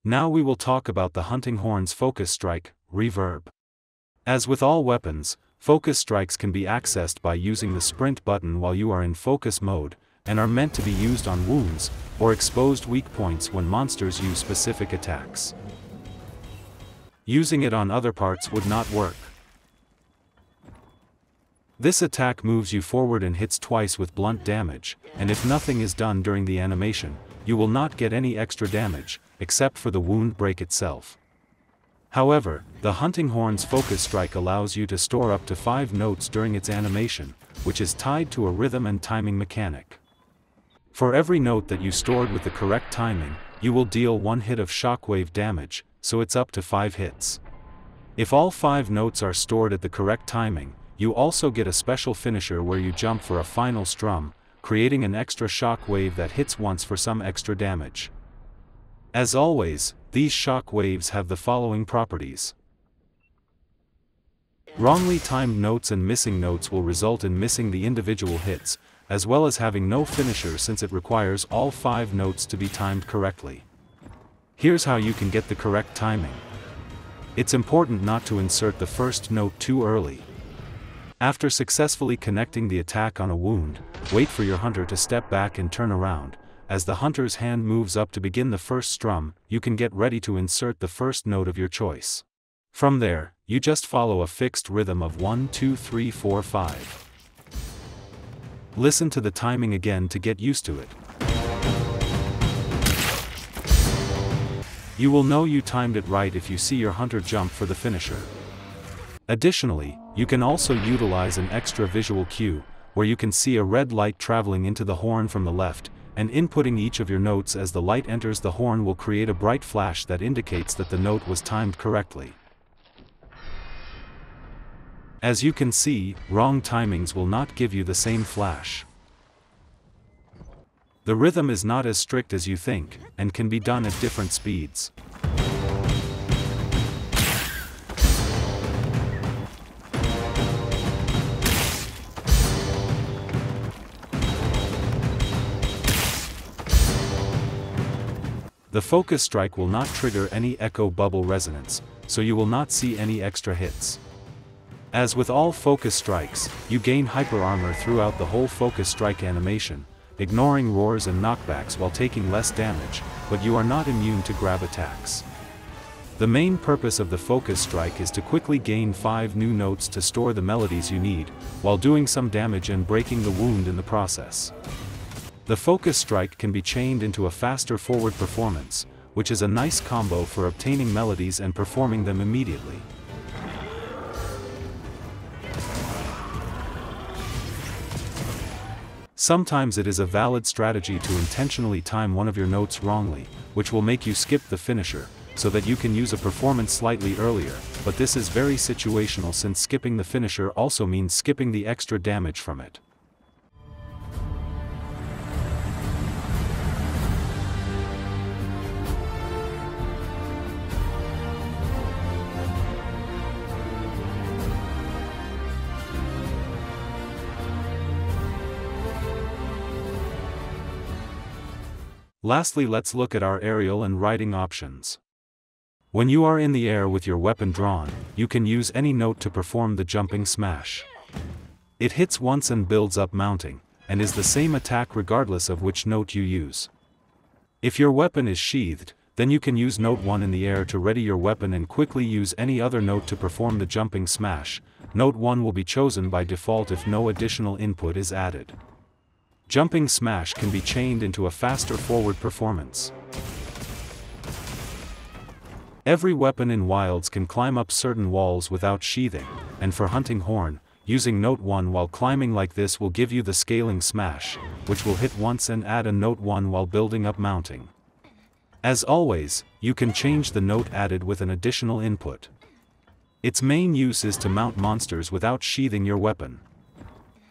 Now we will talk about the hunting horn's focus strike, Reverb. As with all weapons, focus strikes can be accessed by using the sprint button while you are in focus mode, and are meant to be used on wounds, or exposed weak points when monsters use specific attacks. Using it on other parts would not work. This attack moves you forward and hits twice with blunt damage, and if nothing is done during the animation, you will not get any extra damage, except for the wound break itself. However, the hunting horn's focus strike allows you to store up to 5 notes during its animation, which is tied to a rhythm and timing mechanic. For every note that you stored with the correct timing, you will deal 1 hit of shockwave damage, so it's up to 5 hits. If all 5 notes are stored at the correct timing, you also get a special finisher where you jump for a final strum, creating an extra shock wave that hits once for some extra damage. As always, these shock waves have the following properties. Wrongly timed notes and missing notes will result in missing the individual hits, as well as having no finisher since it requires all 5 notes to be timed correctly. Here's how you can get the correct timing. It's important not to insert the first note too early. After successfully connecting the attack on a wound, wait for your hunter to step back and turn around. As the hunter's hand moves up to begin the first strum, you can get ready to insert the first note of your choice. From there, you just follow a fixed rhythm of 1, 2, 3, 4, 5. Listen to the timing again to get used to it. You will know you timed it right if you see your hunter jump for the finisher. Additionally, you can also utilize an extra visual cue, where you can see a red light traveling into the horn from the left, and inputting each of your notes as the light enters the horn will create a bright flash that indicates that the note was timed correctly. As you can see, wrong timings will not give you the same flash. The rhythm is not as strict as you think, and can be done at different speeds. The focus strike will not trigger any echo bubble resonance, so you will not see any extra hits. As with all focus strikes, you gain hyper armor throughout the whole focus strike animation, ignoring roars and knockbacks while taking less damage, but you are not immune to grab attacks. The main purpose of the focus strike is to quickly gain 5 new notes to store the melodies you need, while doing some damage and breaking the wound in the process. The focus strike can be chained into a faster forward performance, which is a nice combo for obtaining melodies and performing them immediately. Sometimes it is a valid strategy to intentionally time one of your notes wrongly, which will make you skip the finisher, so that you can use a performance slightly earlier, but this is very situational since skipping the finisher also means skipping the extra damage from it. Lastly, let's look at our aerial and riding options. When you are in the air with your weapon drawn, you can use any note to perform the jumping smash. It hits once and builds up mounting, and is the same attack regardless of which note you use. If your weapon is sheathed, then you can use note 1 in the air to ready your weapon and quickly use any other note to perform the jumping smash. Note 1 will be chosen by default if no additional input is added. Jumping smash can be chained into a faster forward performance. Every weapon in Wilds can climb up certain walls without sheathing, and for hunting horn, using note 1 while climbing like this will give you the scaling smash, which will hit once and add a note 1 while building up mounting. As always, you can change the note added with an additional input. Its main use is to mount monsters without sheathing your weapon.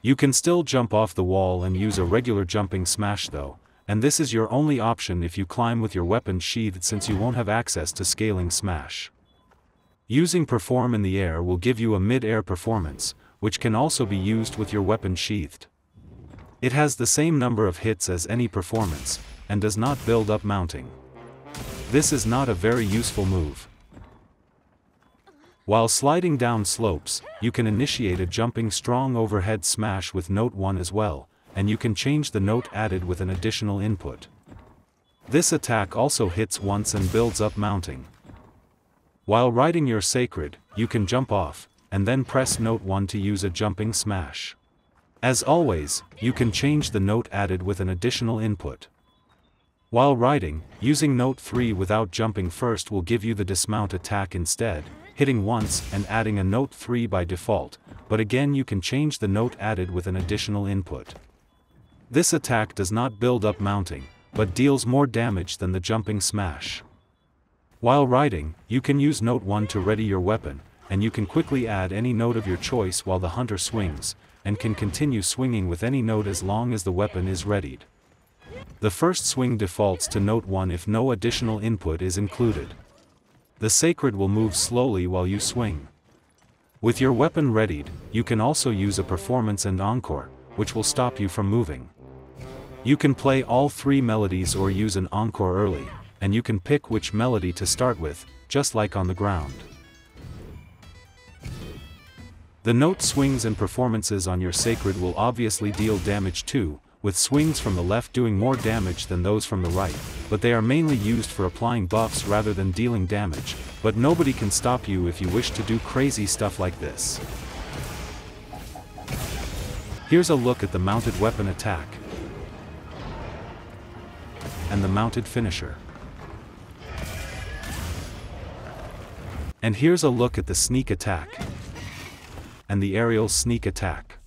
You can still jump off the wall and use a regular jumping smash though, and this is your only option if you climb with your weapon sheathed since you won't have access to scaling smash. Using perform in the air will give you a mid-air performance, which can also be used with your weapon sheathed. It has the same number of hits as any performance, and does not build up mounting. This is not a very useful move. While sliding down slopes, you can initiate a jumping strong overhead smash with note 1 as well, and you can change the note added with an additional input. This attack also hits once and builds up mounting. While riding your sacred, you can jump off, and then press note 1 to use a jumping smash. As always, you can change the note added with an additional input. While riding, using note 3 without jumping first will give you the dismount attack instead, hitting once and adding a note 3 by default, but again you can change the note added with an additional input. This attack does not build up mounting, but deals more damage than the jumping smash. While riding, you can use note 1 to ready your weapon, and you can quickly add any note of your choice while the hunter swings, and can continue swinging with any note as long as the weapon is readied. The first swing defaults to note 1 if no additional input is included. The sacred will move slowly while you swing. With your weapon readied, you can also use a performance and encore, which will stop you from moving. You can play all 3 melodies or use an encore early, and you can pick which melody to start with, just like on the ground. The note swings and performances on your sacred will obviously deal damage too, with swings from the left doing more damage than those from the right, but they are mainly used for applying buffs rather than dealing damage, but nobody can stop you if you wish to do crazy stuff like this. Here's a look at the mounted weapon attack and the mounted finisher. And here's a look at the sneak attack and the aerial sneak attack.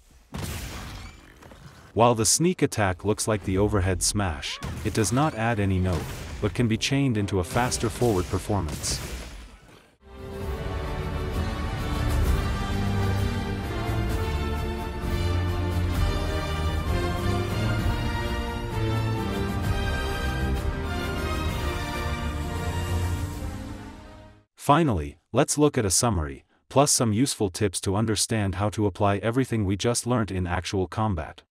While the sneak attack looks like the overhead smash, it does not add any note, but can be chained into a faster forward performance. Finally, let's look at a summary, plus some useful tips to understand how to apply everything we just learnt in actual combat.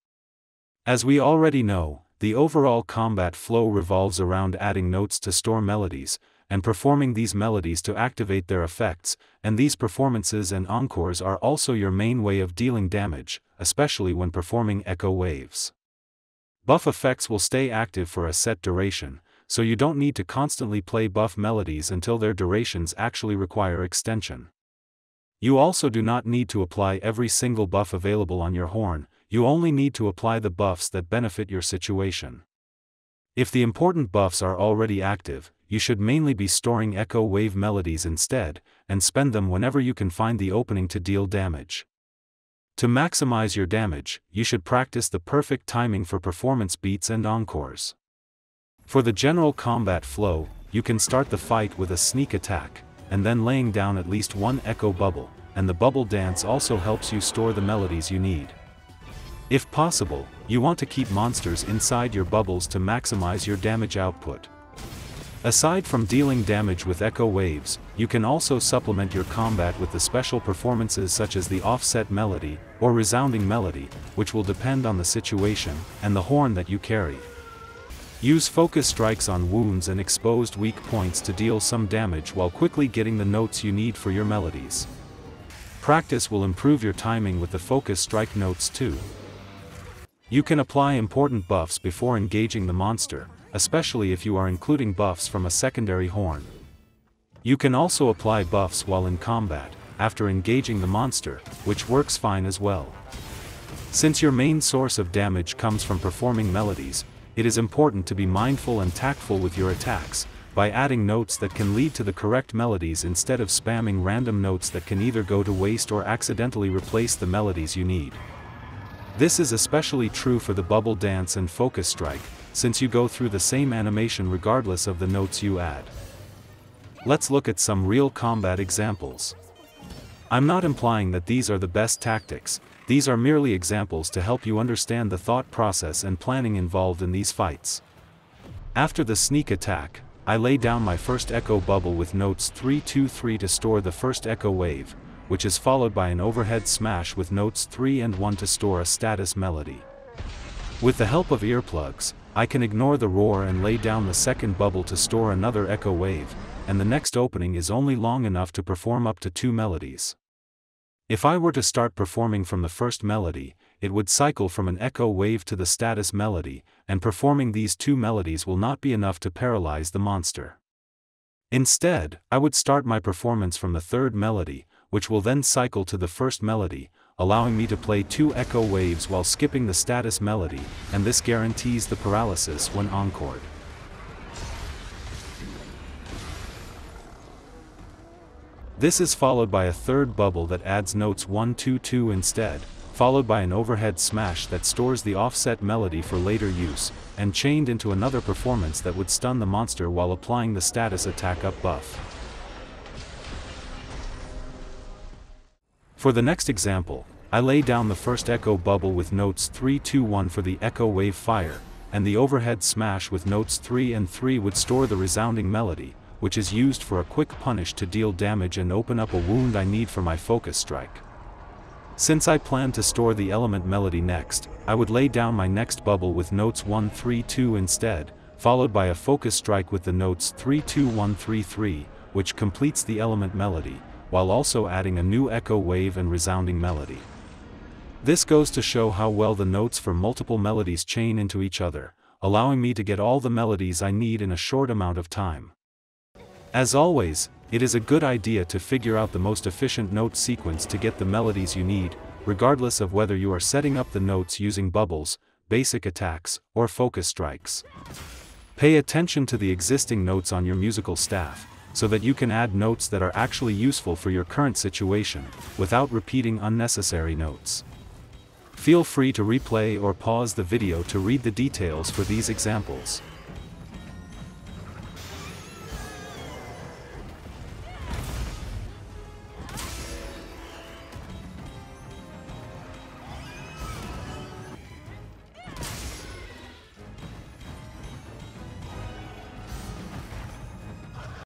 As we already know, the overall combat flow revolves around adding notes to store melodies, and performing these melodies to activate their effects, and these performances and encores are also your main way of dealing damage, especially when performing echo waves. Buff effects will stay active for a set duration, so you don't need to constantly play buff melodies until their durations actually require extension. You also do not need to apply every single buff available on your horn, you only need to apply the buffs that benefit your situation. If the important buffs are already active, you should mainly be storing echo wave melodies instead, and spend them whenever you can find the opening to deal damage. To maximize your damage, you should practice the perfect timing for performance beats and encores. For the general combat flow, you can start the fight with a sneak attack, and then laying down at least one echo bubble, and the bubble dance also helps you store the melodies you need. If possible, you want to keep monsters inside your bubbles to maximize your damage output. Aside from dealing damage with echo waves, you can also supplement your combat with the special performances such as the offset melody, or resounding melody, which will depend on the situation, and the horn that you carry. Use focus strikes on wounds and exposed weak points to deal some damage while quickly getting the notes you need for your melodies. Practice will improve your timing with the focus strike notes too. You can apply important buffs before engaging the monster, especially if you are including buffs from a secondary horn. You can also apply buffs while in combat, after engaging the monster, which works fine as well. Since your main source of damage comes from performing melodies, it is important to be mindful and tactful with your attacks, by adding notes that can lead to the correct melodies instead of spamming random notes that can either go to waste or accidentally replace the melodies you need. This is especially true for the bubble dance and focus strike, since you go through the same animation regardless of the notes you add. Let's look at some real combat examples. I'm not implying that these are the best tactics, these are merely examples to help you understand the thought process and planning involved in these fights. After the sneak attack, I lay down my first echo bubble with notes 3-2-3 to store the first echo wave, which is followed by an overhead smash with notes 3 and 1 to store a status melody. With the help of earplugs, I can ignore the roar and lay down the second bubble to store another echo wave, and the next opening is only long enough to perform up to 2 melodies. If I were to start performing from the first melody, it would cycle from an echo wave to the status melody, and performing these 2 melodies will not be enough to paralyze the monster. Instead, I would start my performance from the third melody, which will then cycle to the first melody, allowing me to play 2 echo waves while skipping the status melody, and this guarantees the paralysis when encored. This is followed by a third bubble that adds notes 1 2 2 instead, followed by an overhead smash that stores the offset melody for later use, and chained into another performance that would stun the monster while applying the status attack up buff. For the next example, I lay down the first echo bubble with notes 3 2 1 for the echo wave fire, and the overhead smash with notes 3 and 3 would store the resounding melody, which is used for a quick punish to deal damage and open up a wound I need for my focus strike. Since I plan to store the element melody next, I would lay down my next bubble with notes 1 3 2 instead, followed by a focus strike with the notes 3 2 1 3 3, which completes the element melody, while also adding a new echo wave and resounding melody. This goes to show how well the notes for multiple melodies chain into each other, allowing me to get all the melodies I need in a short amount of time. As always, it is a good idea to figure out the most efficient note sequence to get the melodies you need, regardless of whether you are setting up the notes using bubbles, basic attacks, or focus strikes. Pay attention to the existing notes on your musical staff, so that you can add notes that are actually useful for your current situation, without repeating unnecessary notes. Feel free to replay or pause the video to read the details for these examples.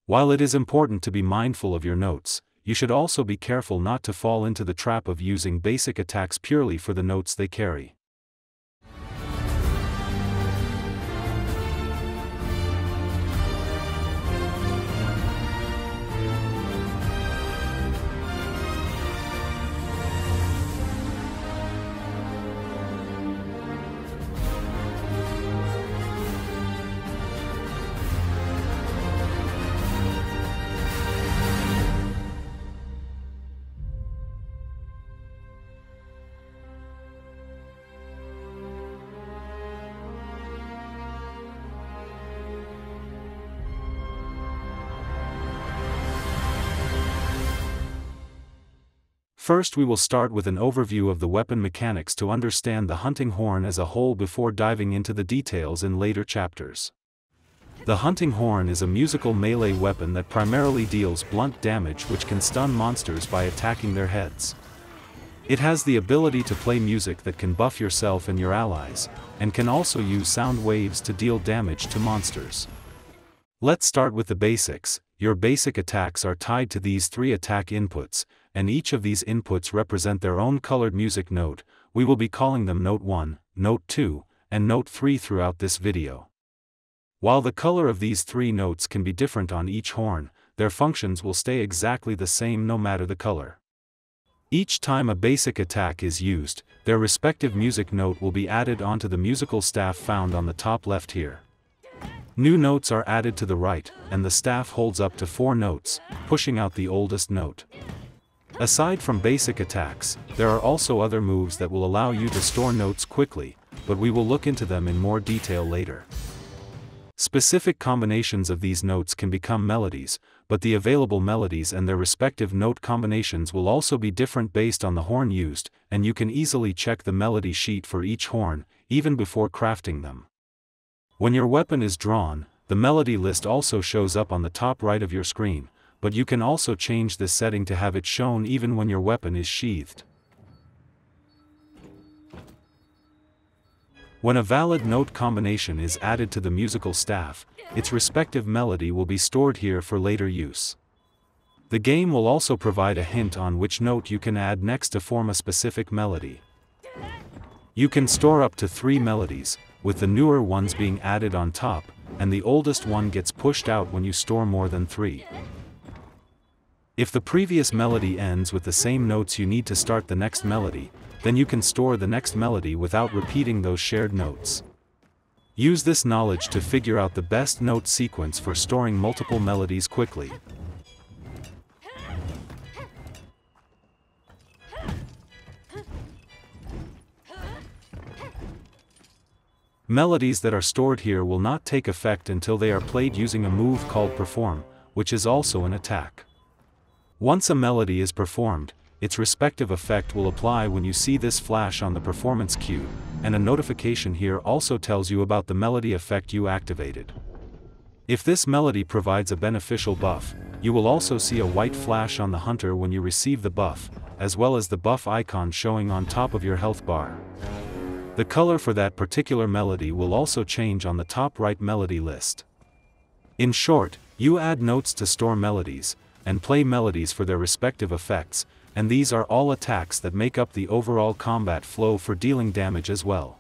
While it is important to be mindful of your notes, you should also be careful not to fall into the trap of using basic attacks purely for the notes they carry. First we will start with an overview of the weapon mechanics to understand the hunting horn as a whole before diving into the details in later chapters. The hunting horn is a musical melee weapon that primarily deals blunt damage which can stun monsters by attacking their heads. It has the ability to play music that can buff yourself and your allies, and can also use sound waves to deal damage to monsters. Let's start with the basics. Your basic attacks are tied to these 3 attack inputs, and each of these inputs represent their own colored music note. We will be calling them Note 1, Note 2, and Note 3 throughout this video. While the color of these 3 notes can be different on each horn, their functions will stay exactly the same no matter the color. Each time a basic attack is used, their respective music note will be added onto the musical staff found on the top left here. New notes are added to the right, and the staff holds up to 4 notes, pushing out the oldest note. Aside from basic attacks, there are also other moves that will allow you to store notes quickly, but we will look into them in more detail later. Specific combinations of these notes can become melodies, but the available melodies and their respective note combinations will also be different based on the horn used, and you can easily check the melody sheet for each horn, even before crafting them. When your weapon is drawn, the melody list also shows up on the top right of your screen, but you can also change this setting to have it shown even when your weapon is sheathed. When a valid note combination is added to the musical staff, its respective melody will be stored here for later use. The game will also provide a hint on which note you can add next to form a specific melody. You can store up to 3 melodies, with the newer ones being added on top, and the oldest one gets pushed out when you store more than 3. If the previous melody ends with the same notes, you need to start the next melody, then you can store the next melody without repeating those shared notes. Use this knowledge to figure out the best note sequence for storing multiple melodies quickly. Melodies that are stored here will not take effect until they are played using a move called perform, which is also an attack. Once a melody is performed, its respective effect will apply when you see this flash on the performance cue, and a notification here also tells you about the melody effect you activated. If this melody provides a beneficial buff, you will also see a white flash on the hunter when you receive the buff, as well as the buff icon showing on top of your health bar. The color for that particular melody will also change on the top right melody list. In short, you add notes to store melodies, and play melodies for their respective effects, and these are all attacks that make up the overall combat flow for dealing damage as well.